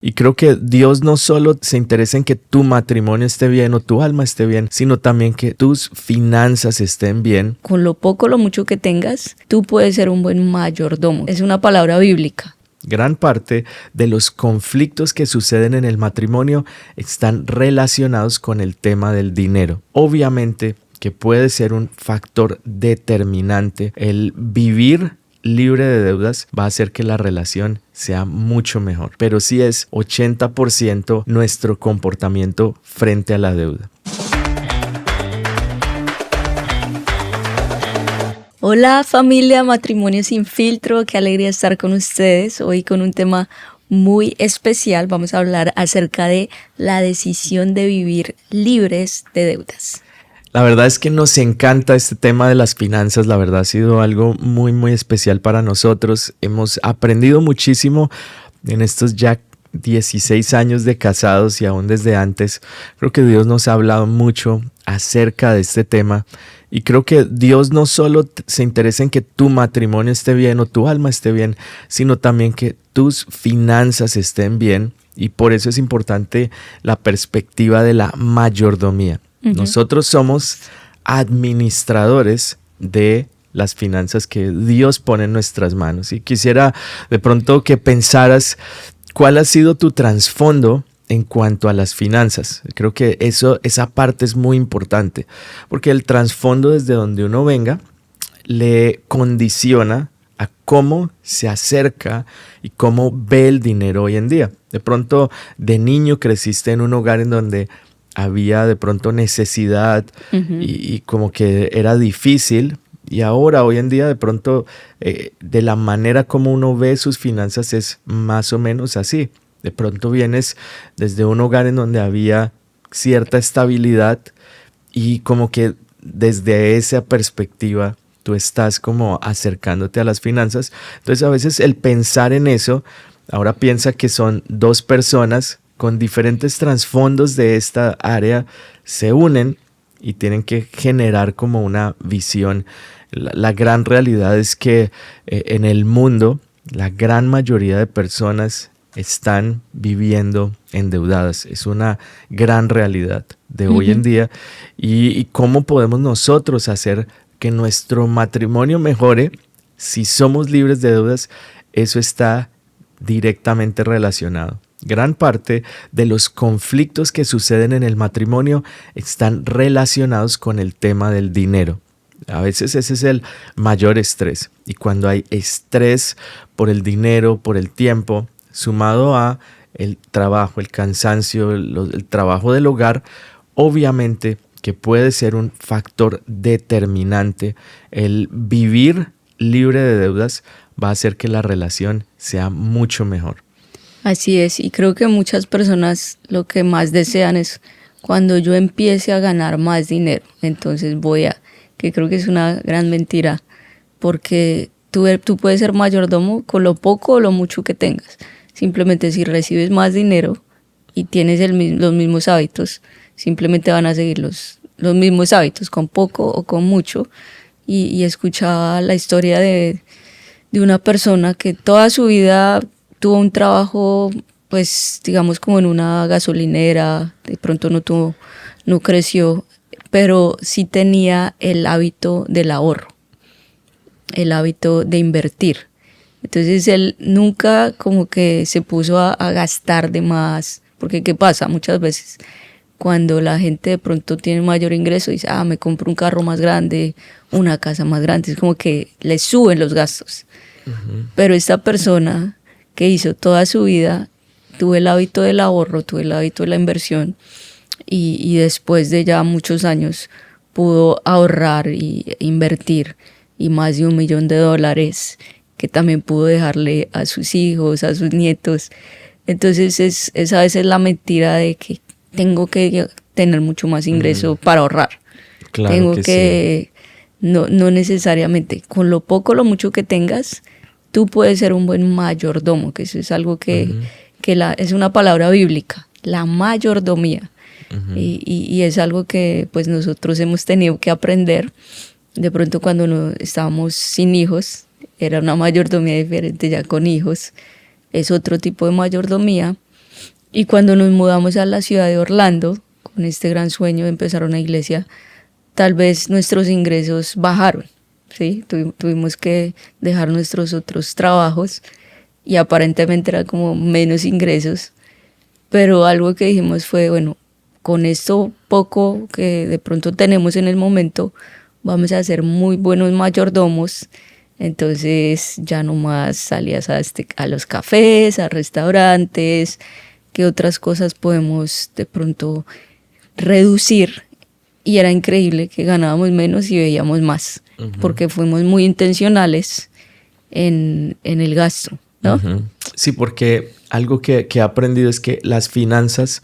Y creo que Dios no solo se interesa en que tu matrimonio esté bien o tu alma esté bien, sino también que tus finanzas estén bien. Con lo poco o lo mucho que tengas, tú puedes ser un buen mayordomo. Es una palabra bíblica. Gran parte de los conflictos que suceden en el matrimonio están relacionados con el tema del dinero. Obviamente que puede ser un factor determinante. El vivir libre de deudas va a hacer que la relación sea mucho mejor. Pero sí es 80% nuestro comportamiento frente a la deuda. Hola familia Matrimonio Sin Filtro, qué alegría estar con ustedes. Hoy con un tema muy especial. Vamos a hablar acerca de la decisión de vivir libres de deudas. La verdad es que nos encanta este tema de las finanzas, la verdad ha sido algo muy especial para nosotros. Hemos aprendido muchísimo en estos ya 16 años de casados y aún desde antes. Creo que Dios nos ha hablado mucho acerca de este tema y creo que Dios no solo se interesa en que tu matrimonio esté bien o tu alma esté bien, sino también que tus finanzas estén bien, y por eso es importante la perspectiva de la mayordomía. Nosotros somos administradores de las finanzas que Dios pone en nuestras manos. Y quisiera de pronto que pensaras cuál ha sido tu trasfondo en cuanto a las finanzas. Creo que esa parte es muy importante, porque el trasfondo desde donde uno venga le condiciona a cómo se acerca y cómo ve el dinero hoy en día. De pronto, de niño creciste en un hogar en donde había de pronto necesidad y como que era difícil, y ahora hoy en día de pronto de la manera como uno ve sus finanzas es más o menos así. De pronto vienes desde un hogar en donde había cierta estabilidad y como que desde esa perspectiva tú estás como acercándote a las finanzas. Entonces a veces el pensar en eso, ahora piensa que son dos personas con diferentes trasfondos de esta área, se unen y tienen que generar como una visión. La gran realidad es que en el mundo la gran mayoría de personas están viviendo endeudadas. Es una gran realidad de hoy en día. Y cómo podemos nosotros hacer que nuestro matrimonio mejore si somos libres de deudas. Eso está directamente relacionado. Gran parte de los conflictos que suceden en el matrimonio están relacionados con el tema del dinero. A veces ese es el mayor estrés. Y cuando hay estrés por el dinero, por el tiempo, sumado a el trabajo, el cansancio, el trabajo del hogar, obviamente que puede ser un factor determinante. El vivir libre de deudas va a hacer que la relación sea mucho mejor. Así es, y creo que muchas personas lo que más desean es cuando yo empiece a ganar más dinero, entonces que creo que es una gran mentira, porque tú puedes ser mayordomo con lo poco o lo mucho que tengas. Simplemente si recibes más dinero y tienes los mismos hábitos, simplemente van a seguir los mismos hábitos, con poco o con mucho. Y escuchaba la historia de una persona que toda su vida tuvo un trabajo, pues digamos como en una gasolinera, de pronto no creció, pero sí tenía el hábito del ahorro, el hábito de invertir. Entonces él nunca como que se puso a gastar de más, porque ¿qué pasa? Muchas veces cuando la gente de pronto tiene mayor ingreso dice, me compro un carro más grande, una casa más grande, es como que le suben los gastos. Pero esta persona que hizo toda su vida, tuvo el hábito del ahorro, tuvo el hábito de la inversión, y después de ya muchos años pudo ahorrar y invertir, y más de $1 millón que también pudo dejarle a sus hijos, a sus nietos. Entonces esa vez es la mentira de que tengo que tener mucho más ingreso para ahorrar. Claro tengo que sí. No necesariamente. Con lo poco o lo mucho que tengas, tú puedes ser un buen mayordomo, que eso es algo que es una palabra bíblica, la mayordomía. Y es algo que pues nosotros hemos tenido que aprender. De pronto cuando estábamos sin hijos, era una mayordomía diferente. Ya con hijos es otro tipo de mayordomía. Y cuando nos mudamos a la ciudad de Orlando, con este gran sueño de empezar una iglesia, tal vez nuestros ingresos bajaron, ¿sí? Tuvimos que dejar nuestros otros trabajos y aparentemente era como menos ingresos, pero algo que dijimos fue, bueno, con esto poco que de pronto tenemos en el momento, vamos a ser muy buenos mayordomos. Entonces ya no más salías a los cafés, a restaurantes, qué otras cosas podemos de pronto reducir. Y era increíble que ganábamos menos y veíamos más, porque fuimos muy intencionales en el gasto, ¿no? Sí, porque algo que he aprendido es que las finanzas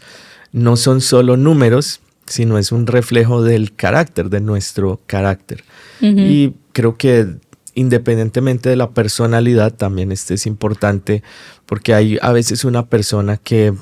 no son solo números, sino es un reflejo del carácter, de nuestro carácter. Y creo que independientemente de la personalidad, también es importante, porque hay a veces una persona que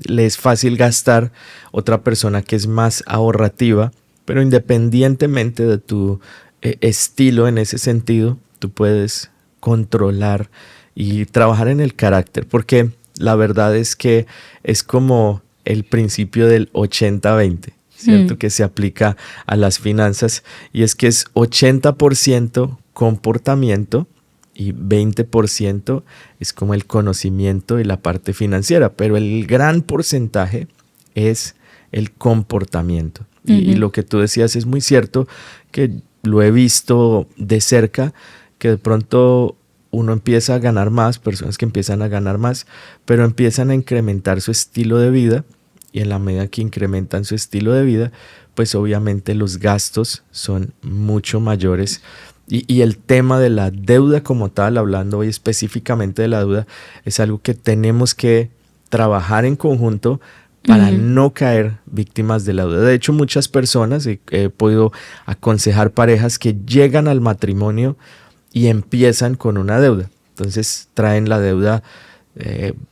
le es fácil gastar, otra persona que es más ahorrativa, pero independientemente de tu estilo en ese sentido, tú puedes controlar y trabajar en el carácter, porque la verdad es que es como el principio del 80-20, ¿cierto? Que se aplica a las finanzas, y es que es 80% comportamiento y 20% es como el conocimiento y la parte financiera, pero el gran porcentaje es el comportamiento. Y lo que tú decías es muy cierto, que lo he visto de cerca, que de pronto uno empieza a ganar más, personas que empiezan a ganar más, pero empiezan a incrementar su estilo de vida, y en la medida que incrementan su estilo de vida, pues obviamente los gastos son mucho mayores. Y el tema de la deuda como tal, hablando hoy específicamente de la deuda, es algo que tenemos que trabajar en conjunto para no caer víctimas de la deuda. De hecho, muchas personas, he podido aconsejar parejas que llegan al matrimonio y empiezan con una deuda. Entonces traen la deuda,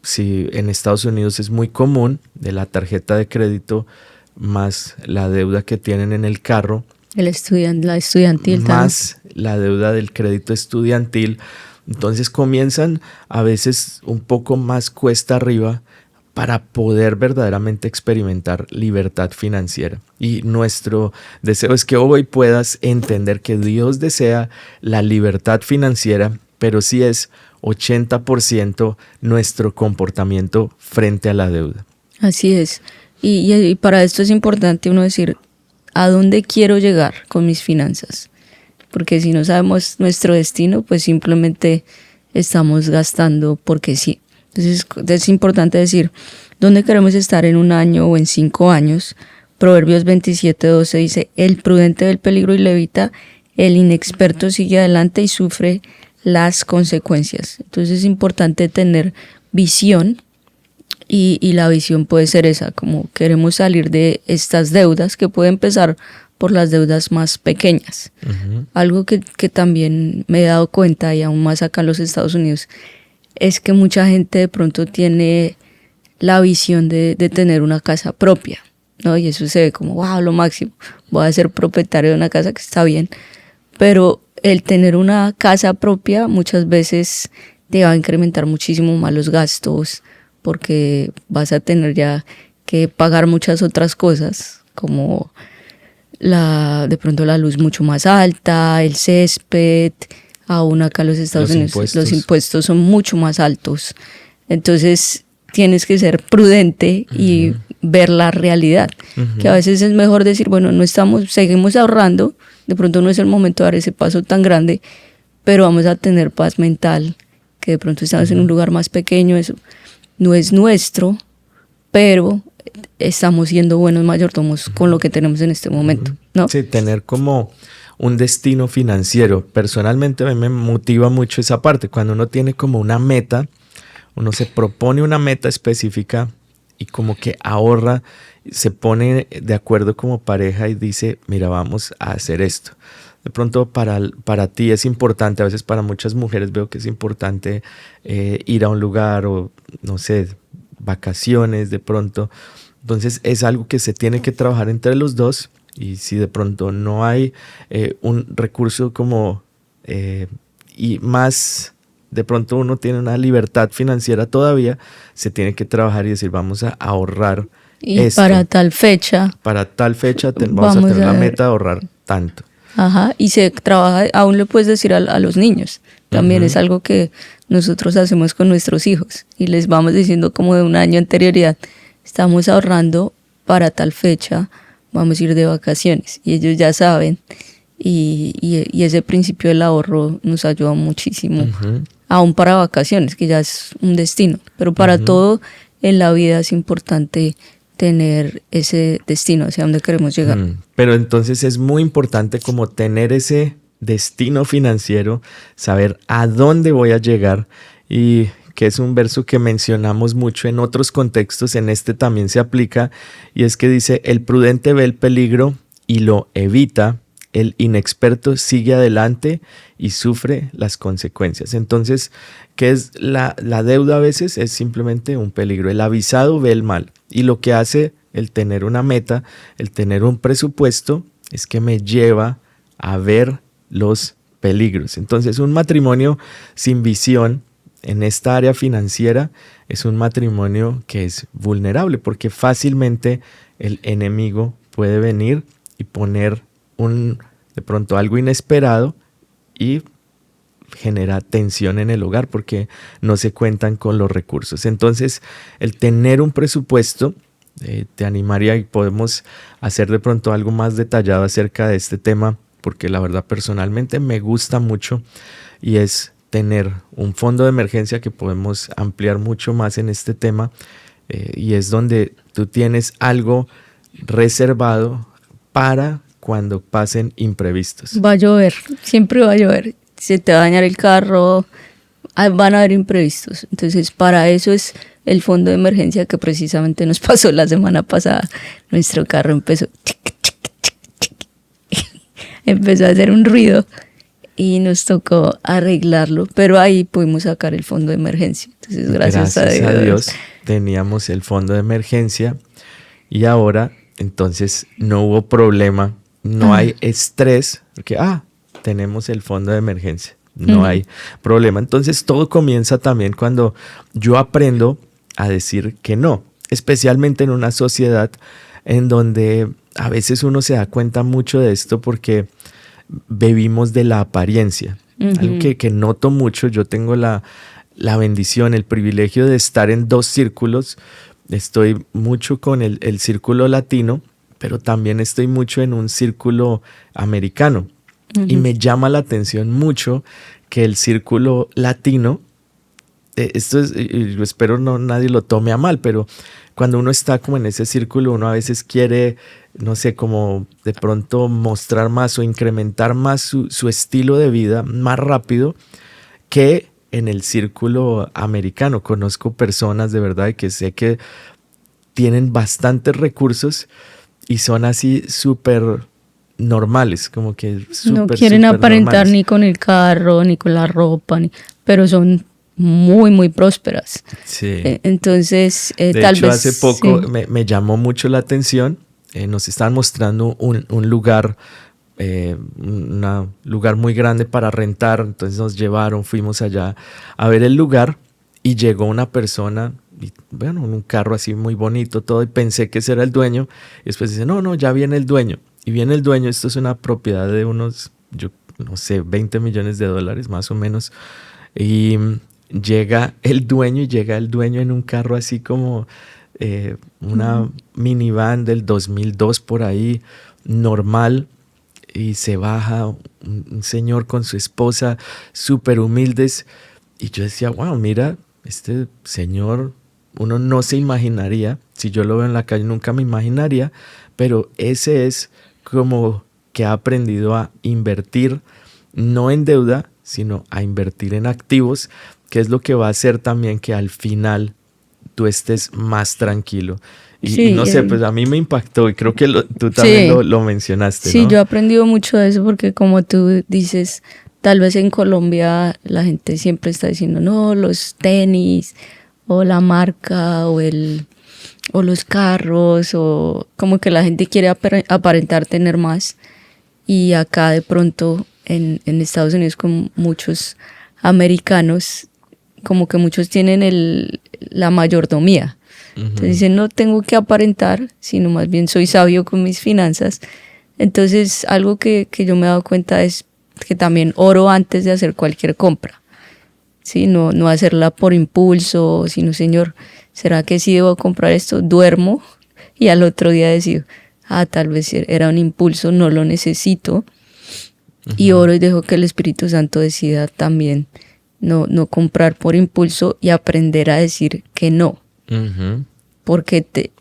si en Estados Unidos es muy común, de la tarjeta de crédito más la deuda que tienen en el carro. La estudiantil más también. La deuda del crédito estudiantil. Entonces comienzan a veces un poco más cuesta arriba para poder verdaderamente experimentar libertad financiera. Y nuestro deseo es que hoy puedas entender que Dios desea la libertad financiera, pero sí es 80% nuestro comportamiento frente a la deuda. Así es. Y para esto es importante uno decir, ¿a dónde quiero llegar con mis finanzas? Porque si no sabemos nuestro destino, pues simplemente estamos gastando porque sí. Entonces es importante decir, ¿dónde queremos estar en 1 año o en 5 años? Proverbios 27:12 dice, el prudente ve el peligro y lo evita, el inexperto sigue adelante y sufre las consecuencias. Entonces es importante tener visión, y la visión puede ser esa, como queremos salir de estas deudas, que puede empezar por las deudas más pequeñas. Algo que también me he dado cuenta, y aún más acá en los Estados Unidos, es que mucha gente de pronto tiene la visión de tener una casa propia, ¿no? Y eso se ve como, wow, lo máximo, voy a ser propietario de una casa, que está bien, pero el tener una casa propia muchas veces te va a incrementar muchísimo más los gastos, porque vas a tener ya que pagar muchas otras cosas, como de pronto la luz mucho más alta, el césped. Aún acá en los Estados Unidos los impuestos son mucho más altos. Entonces tienes que ser prudente y ver la realidad. Que a veces es mejor decir, bueno, seguimos ahorrando, de pronto no es el momento de dar ese paso tan grande, pero vamos a tener paz mental, que de pronto estamos en un lugar más pequeño, eso no es nuestro, pero estamos siendo buenos mayordomos con lo que tenemos en este momento, ¿no? Sí, tener como un destino financiero. Personalmente a mí me motiva mucho esa parte. Cuando uno tiene como una meta, uno se propone una meta específica y como que ahorra, se pone de acuerdo como pareja y dice, mira, vamos a hacer esto. De pronto para ti es importante, a veces para muchas mujeres veo que es importante ir a un lugar o, no sé, vacaciones de pronto. Entonces es algo que se tiene que trabajar entre los dos, y si de pronto no hay un recurso como y más de pronto uno tiene una libertad financiera todavía, se tiene que trabajar y decir, vamos a ahorrar Y esto. para tal fecha, Para tal fecha vamos a tener la meta de ahorrar tanto. Ajá, y se trabaja, aún le puedes decir a los niños, también es algo que nosotros hacemos con nuestros hijos y les vamos diciendo como de un año anterioridad, estamos ahorrando para tal fecha, vamos a ir de vacaciones y ellos ya saben y ese principio del ahorro nos ayuda muchísimo, aún para vacaciones, que ya es un destino, pero para todo en la vida es importante tener ese destino hacia donde queremos llegar. Pero entonces es muy importante como tener ese destino financiero, saber a dónde voy a llegar, y que es un verso que mencionamos mucho en otros contextos, en este también se aplica, y es que dice, el prudente ve el peligro y lo evita, el inexperto sigue adelante y sufre las consecuencias. Entonces, ¿qué es la deuda? A veces es simplemente un peligro. El avisado ve el mal. Y lo que hace el tener una meta, el tener un presupuesto, es que me lleva a ver los peligros. Entonces, un matrimonio sin visión en esta área financiera es un matrimonio que es vulnerable, porque fácilmente el enemigo puede venir y poner de pronto algo inesperado y genera tensión en el hogar porque no se cuentan con los recursos. Entonces, el tener un presupuesto, te animaría, y podemos hacer de pronto algo más detallado acerca de este tema, porque la verdad personalmente me gusta mucho, y es tener un fondo de emergencia que podemos ampliar mucho más en este tema, y es donde tú tienes algo reservado para cuando pasen imprevistos. Va a llover, siempre va a llover, se te va a dañar el carro, van a haber imprevistos. Entonces, para eso es el fondo de emergencia que precisamente nos pasó la semana pasada. Nuestro carro empezó empezó a hacer un ruido y nos tocó arreglarlo, pero ahí pudimos sacar el fondo de emergencia. Entonces, gracias a Dios teníamos el fondo de emergencia, y ahora entonces no hubo problema, no hay estrés, porque tenemos el fondo de emergencia, no hay problema. Entonces todo comienza también cuando yo aprendo a decir que no, especialmente en una sociedad en donde a veces uno se da cuenta mucho de esto porque vivimos de la apariencia. Algo que noto mucho, yo tengo la bendición, el privilegio de estar en dos círculos. Estoy mucho con el círculo latino, pero también estoy mucho en un círculo americano. Y me llama la atención mucho que el círculo latino, esto es, y yo espero nadie lo tome a mal, pero cuando uno está como en ese círculo, uno a veces quiere, no sé, como de pronto mostrar más o incrementar más su estilo de vida más rápido que en el círculo americano. Conozco personas de verdad que sé que tienen bastantes recursos y son así súper normales, como que no quieren aparentar normales. Ni con el carro, ni con la ropa, pero son muy, muy prósperas. Sí. entonces, de tal hecho, vez... hace poco sí. me llamó mucho la atención. Nos estaban mostrando un lugar, un lugar muy grande para rentar. Entonces nos llevaron, fuimos allá a ver el lugar, y llegó una persona, y, bueno, en un carro así muy bonito, todo, y pensé que ese era el dueño. Y después dice, no, ya viene el dueño. Y viene el dueño, esto es una propiedad de unos, yo no sé, 20 millones de dólares más o menos. Y llega el dueño en un carro así como una minivan del 2002 por ahí, normal, y se baja un señor con su esposa, súper humildes. Y yo decía, wow, mira, este señor, uno no se imaginaría, si yo lo veo en la calle nunca me imaginaría, pero ese es como que ha aprendido a invertir, no en deuda, sino a invertir en activos, que es lo que va a hacer también que al final tú estés más tranquilo. Y no sé, pues a mí me impactó, y creo que tú también lo mencionaste, Sí, ¿no? yo he aprendido mucho de eso porque, como tú dices, tal vez en Colombia la gente siempre está diciendo, no, los tenis o la marca o los carros, o como que la gente quiere aparentar tener más. Y acá de pronto en Estados Unidos, con muchos americanos, como que muchos tienen la mayordomía. Entonces dicen, no tengo que aparentar, sino más bien soy sabio con mis finanzas. Entonces algo que yo me he dado cuenta es que también oro antes de hacer cualquier compra. ¿Sí? No hacerla por impulso, sino, Señor, ¿será que sí debo comprar esto? Duermo y al otro día decido, tal vez era un impulso, no lo necesito. Y oro y dejo que el Espíritu Santo decida también no comprar por impulso y aprender a decir que no. Porque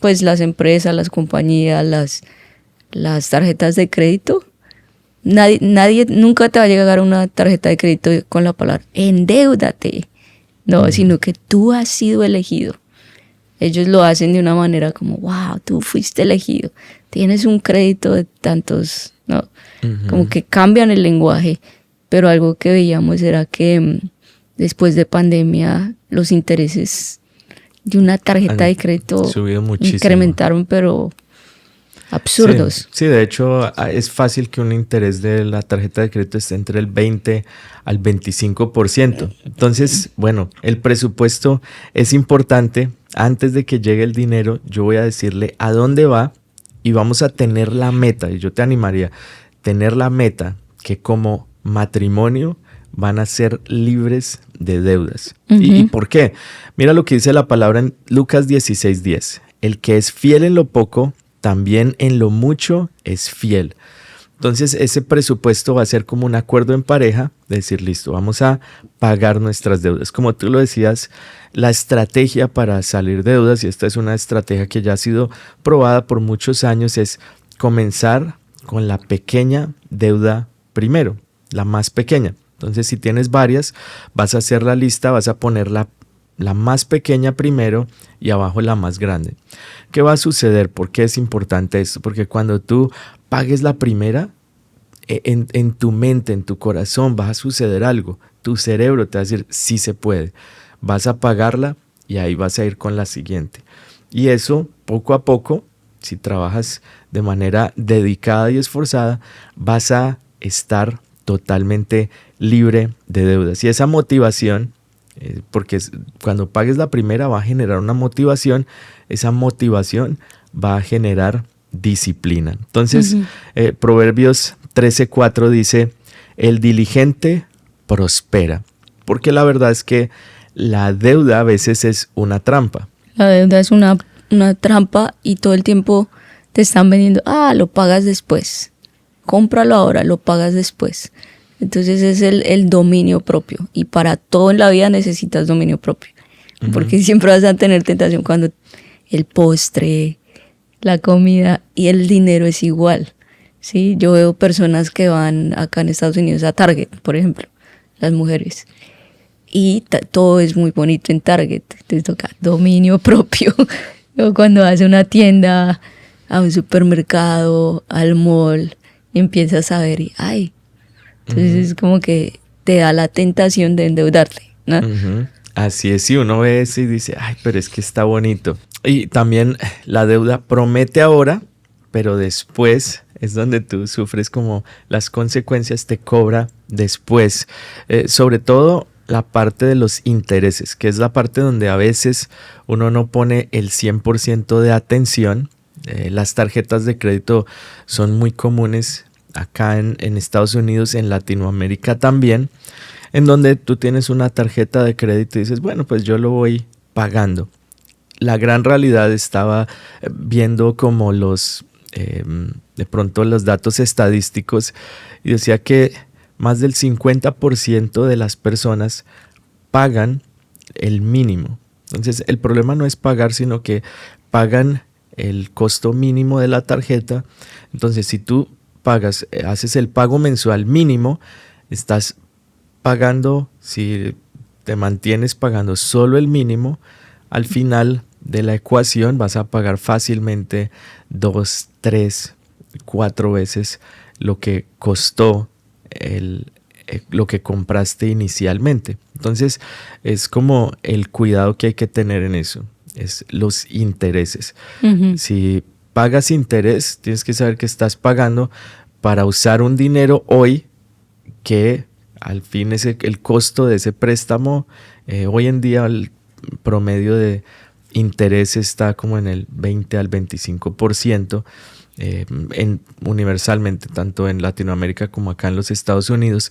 pues las empresas, las compañías, las tarjetas de crédito, nadie nunca te va a llegar una tarjeta de crédito con la palabra endeúdate. No, sino que tú has sido elegido. Ellos lo hacen de una manera como, wow, tú fuiste elegido, tienes un crédito de tantos, ¿no? Como que cambian el lenguaje, pero algo que veíamos era que después de pandemia los intereses de una tarjeta de crédito incrementaron, pero absurdos. Sí, de hecho es fácil que un interés de la tarjeta de crédito esté entre el 20 al 25%. Entonces, bueno, el presupuesto es importante. Antes de que llegue el dinero, yo voy a decirle a dónde va y vamos a tener la meta. Y yo te animaría a tener la meta que como matrimonio van a ser libres de deudas. ¿Y por qué? Mira lo que dice la palabra en Lucas 16:10. El que es fiel en lo poco, también en lo mucho es fiel. Entonces ese presupuesto va a ser como un acuerdo en pareja, de decir, listo, vamos a pagar nuestras deudas. Como tú lo decías, la estrategia para salir de deudas, y esta es una estrategia que ya ha sido probada por muchos años, es comenzar con la pequeña deuda primero, la más pequeña. Entonces si tienes varias, vas a hacer la lista, vas a poner la más pequeña primero y abajo la más grande. ¿Qué va a suceder? ¿Por qué es importante esto? Porque cuando tú pagues la primera, en tu mente, en tu corazón va a suceder algo. Tu cerebro te va a decir, sí se puede. Vas a pagarla y ahí vas a ir con la siguiente. Y eso, poco a poco, si trabajas de manera dedicada y esforzada, vas a estar totalmente libre de deudas. Y esa motivación, porque cuando pagues la primera va a generar una motivación, esa motivación va a generar disciplina. Entonces, Proverbios 13:4 dice, el diligente prospera, porque la verdad es que la deuda a veces es una trampa. La deuda es una trampa y todo el tiempo te están vendiendo, lo pagas después, cómpralo ahora, lo pagas después. Entonces es el dominio propio, y para todo en la vida necesitas dominio propio, porque siempre vas a tener tentación cuando el postre, la comida y el dinero es igual. ¿Sí? Yo veo personas que van acá en Estados Unidos a Target, por ejemplo, las mujeres, y todo es muy bonito en Target, te toca dominio propio. O cuando vas a una tienda, a un supermercado, al mall, empiezas a ver y entonces es como que te da la tentación de endeudarte, ¿no? Así es, si uno ve eso y dice, pero es que está bonito. Y también la deuda promete ahora, pero después es donde tú sufres como las consecuencias, te cobra después. Sobre todo la parte de los intereses, que es la parte donde a veces uno no pone el 100% de atención. Las tarjetas de crédito son muy comunes acá en Estados Unidos, en Latinoamérica también, en donde tú tienes una tarjeta de crédito y dices, bueno, pues yo lo voy pagando. La gran realidad, estaba viendo como de pronto los datos estadísticos, y decía que más del 50% de las personas pagan el mínimo. Entonces el problema no es pagar, sino que pagan el costo mínimo de la tarjeta. Entonces si tú haces el pago mensual mínimo, estás pagando, si te mantienes pagando solo el mínimo, al final de la ecuación vas a pagar fácilmente 2, 3, 4 veces lo que costó lo que compraste inicialmente. Entonces es como el cuidado que hay que tener en eso, es los intereses. Si pagas interés, tienes que saber que estás pagando para usar un dinero hoy que al fin el costo de ese préstamo, hoy en día el promedio de interés está como en el 20 al 25%, universalmente, tanto en Latinoamérica como acá en los Estados Unidos.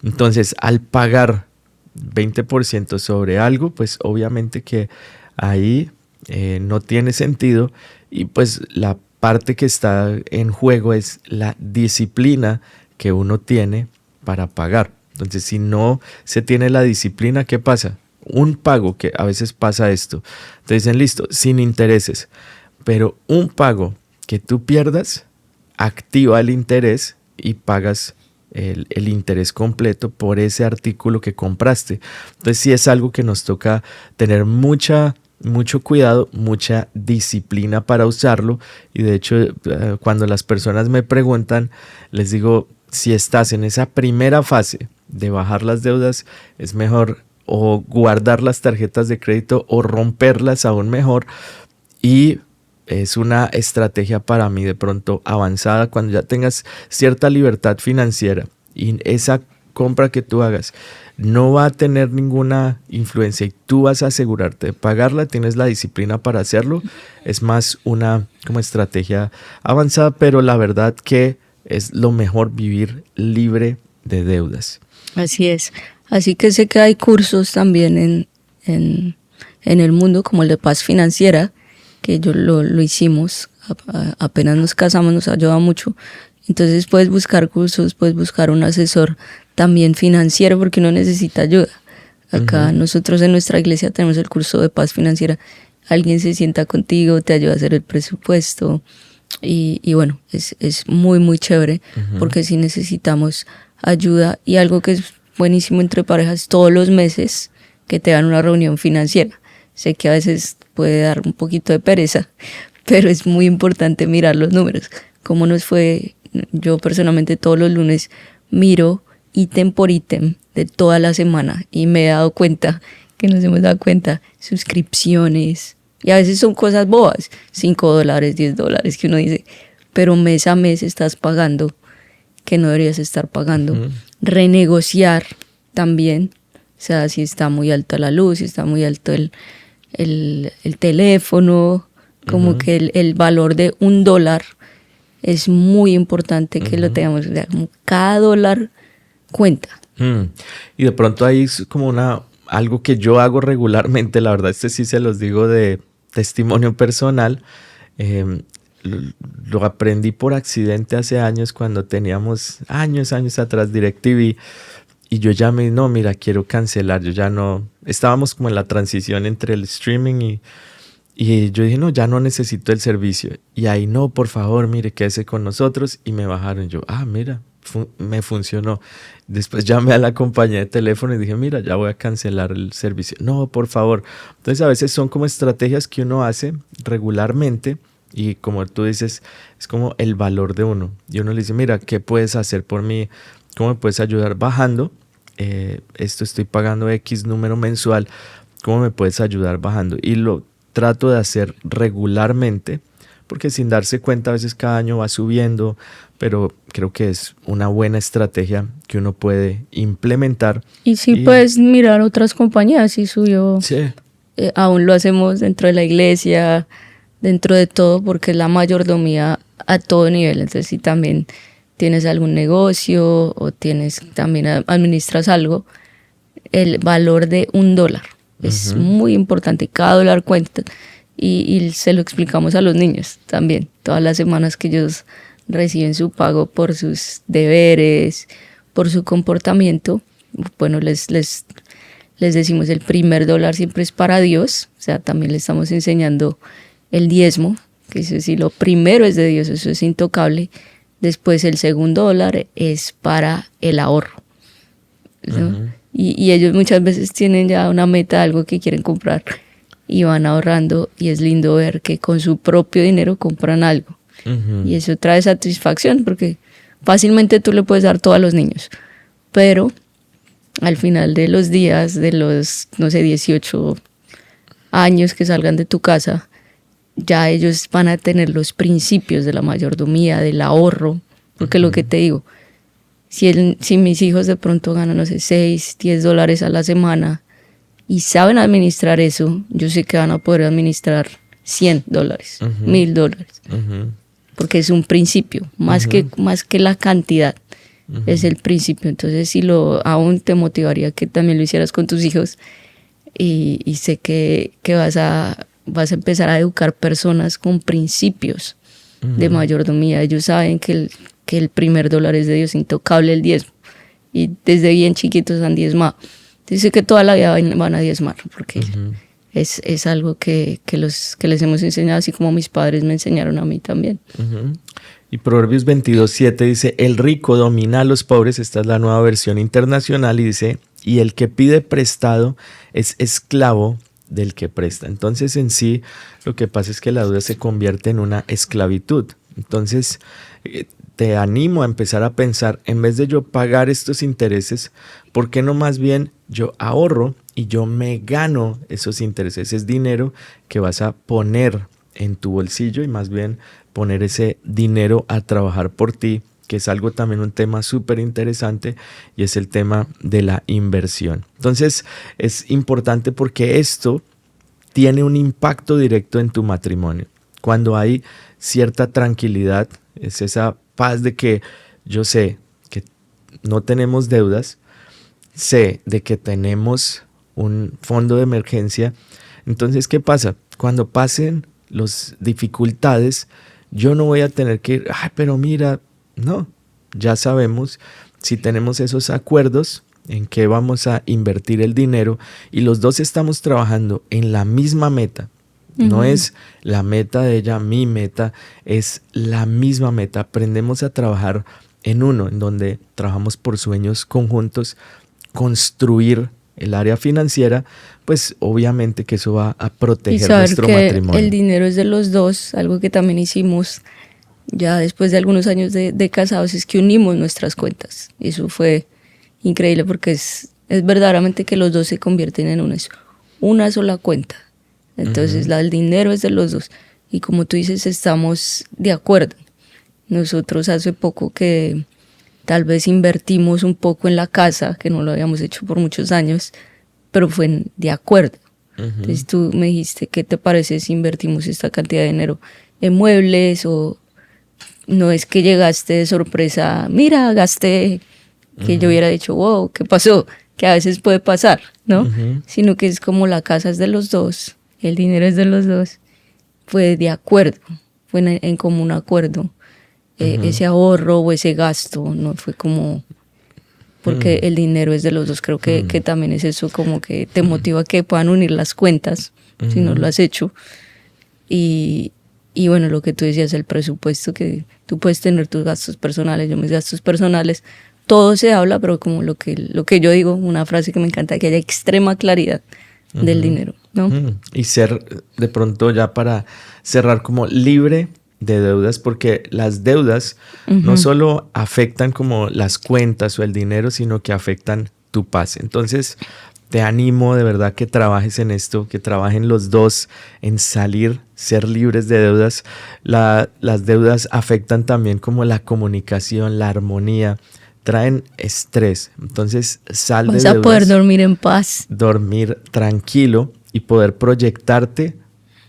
Entonces, al pagar 20% sobre algo, pues obviamente que ahí no tiene sentido, y pues la parte que está en juego es la disciplina que uno tiene para pagar. Entonces, si no se tiene la disciplina, ¿qué pasa? Un pago, que a veces pasa esto, te dicen listo, sin intereses, pero un pago que tú pierdas activa el interés y pagas el interés completo por ese artículo que compraste. Entonces sí es algo que nos toca tener mucho cuidado, mucha disciplina para usarlo. Y de hecho, cuando las personas me preguntan, les digo, si estás en esa primera fase de bajar las deudas, es mejor o guardar las tarjetas de crédito o romperlas, aún mejor. Y es una estrategia para mí de pronto avanzada cuando ya tengas cierta libertad financiera y esa compra que tú hagas no va a tener ninguna influencia y tú vas a asegurarte de pagarla, tienes la disciplina para hacerlo. Es más una como estrategia avanzada, pero la verdad que es lo mejor vivir libre de deudas. Así es. Así que sé que hay cursos también en el mundo, como el de Paz Financiera, que yo lo hicimos, apenas nos casamos, nos ayuda mucho. Entonces puedes buscar cursos, puedes buscar un asesor también financiero, porque uno necesita ayuda. Acá nosotros en nuestra iglesia tenemos el curso de Paz Financiera. Alguien se sienta contigo, te ayuda a hacer el presupuesto. Y bueno, es muy, muy chévere, porque sí necesitamos ayuda. Y algo que es buenísimo entre parejas, todos los meses que te dan una reunión financiera. Sé que a veces puede dar un poquito de pereza, pero es muy importante mirar los números. Como nos fue, yo personalmente todos los lunes miro ítem por ítem de toda la semana y me he dado cuenta, que nos hemos dado cuenta, suscripciones, y a veces son cosas bobas, $5, $10, que uno dice, pero mes a mes estás pagando que no deberías estar pagando. Renegociar también, o sea, si está muy alta la luz, si está muy alto el teléfono, como que el valor de $1 es muy importante que lo tengamos, o sea, como cada dólar cuenta. Y de pronto ahí es como algo que yo hago regularmente, la verdad, sí se los digo de testimonio personal. Lo aprendí por accidente hace años, cuando teníamos años atrás DirecTV, y yo llamé, no, mira, quiero cancelar, yo ya no, estábamos como en la transición entre el streaming y yo dije, no, ya no necesito el servicio, y ahí, no, por favor, mire, quédese con nosotros, y me bajaron. Yo, mira, me funcionó. Después llamé a la compañía de teléfono y dije, mira, ya voy a cancelar el servicio. No, por favor. Entonces a veces son como estrategias que uno hace regularmente, y como tú dices, es como el valor de uno. Y uno le dice, mira, ¿qué puedes hacer por mí? ¿Cómo me puedes ayudar bajando? Esto estoy pagando X número mensual. ¿Cómo me puedes ayudar bajando? Y lo trato de hacer regularmente, porque sin darse cuenta a veces cada año va subiendo, pero creo que es una buena estrategia que uno puede implementar. Y sí, puedes mirar otras compañías y suyo. Sí. Aún lo hacemos dentro de la iglesia, dentro de todo, porque es la mayordomía a todo nivel. Entonces, si también tienes algún negocio o también administras algo, el valor de $1 es muy importante. Cada dólar cuenta, y se lo explicamos a los niños también. Todas las semanas que ellos reciben su pago por sus deberes, por su comportamiento, bueno, les decimos, el primer $1 siempre es para Dios. O sea, también le estamos enseñando el diezmo, que eso sí, lo primero es de Dios, eso es intocable. Después el segundo $1 es para el ahorro, ¿no? Y ellos muchas veces tienen ya una meta, algo que quieren comprar, y van ahorrando, y es lindo ver que con su propio dinero compran algo. Y eso trae satisfacción, porque fácilmente tú le puedes dar todo a los niños, pero al final de los días, de los, 18 años que salgan de tu casa, ya ellos van a tener los principios de la mayordomía, del ahorro, porque lo que te digo, Si mis hijos de pronto ganan, no sé, 6, $10 a la semana y saben administrar eso, yo sé que van a poder administrar $100, $1,000, porque es un principio, más que la cantidad, es el principio. Entonces, aún te motivaría que también lo hicieras con tus hijos, y sé que vas a empezar a educar personas con principios de mayordomía. Ellos saben que el primer dólar es de Dios, intocable el diezmo, y desde bien chiquitos han diezmado. Dice que toda la vida van a diezmar, porque es algo que les hemos enseñado, así como mis padres me enseñaron a mí también. Y Proverbios 22:7 dice, el rico domina a los pobres. Esta es la nueva versión internacional, y dice, y el que pide prestado es esclavo del que presta. Entonces, en sí, lo que pasa es que la deuda se convierte en una esclavitud. Entonces, te animo a empezar a pensar, en vez de yo pagar estos intereses, ¿por qué no más bien yo ahorro y yo me gano esos intereses? Es dinero que vas a poner en tu bolsillo, y más bien poner ese dinero a trabajar por ti, que es algo también, un tema súper interesante, y es el tema de la inversión. Entonces, es importante porque esto tiene un impacto directo en tu matrimonio. Cuando hay cierta tranquilidad, es esa paz de que yo sé que no tenemos deudas, sé de que tenemos un fondo de emergencia. Entonces, ¿qué pasa? Cuando pasen las dificultades, yo no voy a tener que ir, pero mira, no, ya sabemos, si tenemos esos acuerdos en qué vamos a invertir el dinero, y los dos estamos trabajando en la misma meta. No es la meta de ella, mi meta, es la misma meta. Aprendemos a trabajar en uno, en donde trabajamos por sueños conjuntos, construir el área financiera, pues obviamente que eso va a proteger nuestro matrimonio. El dinero es de los dos. Algo que también hicimos ya después de algunos años de casados es que unimos nuestras cuentas. Eso fue increíble, porque es verdaderamente que los dos se convierten en una sola cuenta. Entonces el dinero es de los dos, y como tú dices, estamos de acuerdo. Nosotros hace poco que tal vez invertimos un poco en la casa, que no lo habíamos hecho por muchos años, pero fue de acuerdo. Entonces tú me dijiste, ¿qué te parece si invertimos esta cantidad de dinero en muebles? O no es que llegaste de sorpresa, mira, gasté, que yo hubiera dicho, wow, ¿qué pasó? Que a veces puede pasar, ¿no? Sino que es como la casa es de los dos, el dinero es de los dos. Fue de acuerdo, fue en común acuerdo. Ese ahorro o ese gasto no fue como porque el dinero es de los dos. Creo que también es eso, como que te motiva a que puedan unir las cuentas, si no lo has hecho. Y bueno, lo que tú decías, el presupuesto, que tú puedes tener tus gastos personales, yo mis gastos personales, todo se habla, pero como lo que yo digo, una frase que me encanta, que haya extrema claridad del dinero, ¿no? Y ser, de pronto, ya para cerrar, como libre de deudas, porque las deudas no solo afectan como las cuentas o el dinero, sino que afectan tu paz. Entonces, te animo de verdad que trabajes en esto, que trabajen los dos en ser libres de deudas. Las deudas afectan también como la comunicación, la armonía, traen estrés. Entonces, sal de deudas. Vas a poder dormir en paz. Dormir tranquilo y poder proyectarte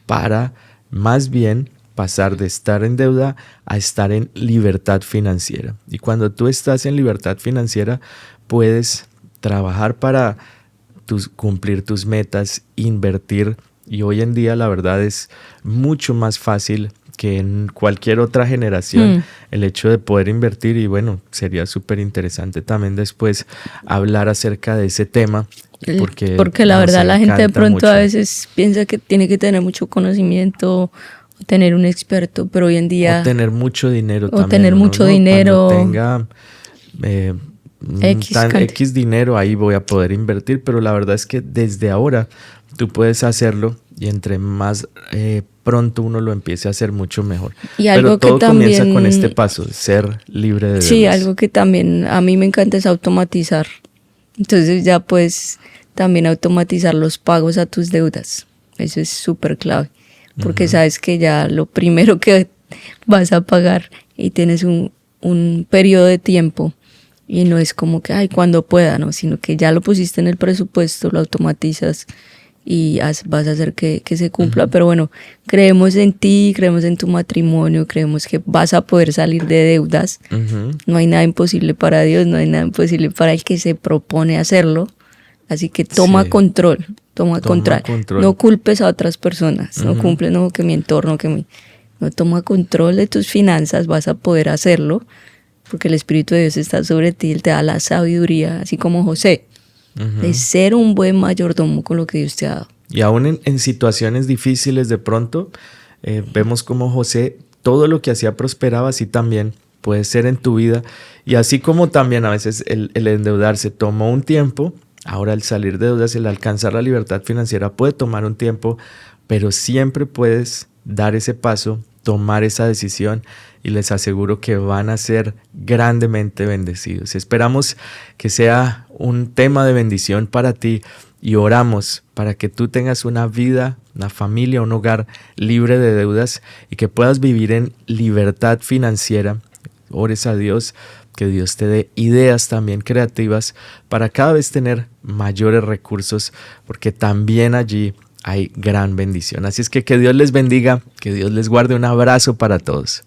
para más bien pasar de estar en deuda a estar en libertad financiera. Y cuando tú estás en libertad financiera, puedes trabajar para cumplir tus metas, invertir. Y hoy en día, la verdad, es mucho más fácil que en cualquier otra generación el hecho de poder invertir. Y bueno, sería súper interesante también después hablar acerca de ese tema. Porque la verdad, la gente de pronto mucho. A veces piensa que tiene que tener mucho conocimiento, tener un experto, pero hoy en día... O tener mucho dinero también. O tener mucho dinero. Cuando tenga X dinero, ahí voy a poder invertir, pero la verdad es que desde ahora tú puedes hacerlo, y entre más pronto uno lo empiece a hacer, mucho mejor. Y algo pero todo que también, comienza con este paso, ser libre de deudas. Sí, algo que también a mí me encanta es automatizar. Entonces ya puedes también automatizar los pagos a tus deudas. Eso es súper clave. Porque sabes que ya lo primero que vas a pagar, y tienes un periodo de tiempo Y no es como que, ay, cuando pueda, no, sino que ya lo pusiste en el presupuesto, lo automatizas y vas a hacer que se cumpla. Pero bueno, creemos en ti, creemos en tu matrimonio, creemos que vas a poder salir de deudas. No hay nada imposible para Dios, no hay nada imposible para el que se propone hacerlo. Así que toma control, toma control. No culpes a otras personas, no cumple, no, que mi entorno, no, toma control de tus finanzas, vas a poder hacerlo, porque el Espíritu de Dios está sobre ti, Él te da la sabiduría, así como José, de ser un buen mayordomo con lo que Dios te ha dado. Y aún en situaciones difíciles de pronto, vemos como José, todo lo que hacía prosperaba, así también puede ser en tu vida. Y así como también a veces el endeudarse tomó un tiempo, ahora el salir de deudas, el alcanzar la libertad financiera puede tomar un tiempo, pero siempre puedes dar ese paso, tomar esa decisión y les aseguro que van a ser grandemente bendecidos. Esperamos que sea un tema de bendición para ti y oramos para que tú tengas una vida, una familia, un hogar libre de deudas y que puedas vivir en libertad financiera. Ores a Dios, que Dios te dé ideas también creativas para cada vez tener mayores recursos, porque también allí hay gran bendición. Así es que Dios les bendiga, que Dios les guarde. Un abrazo para todos.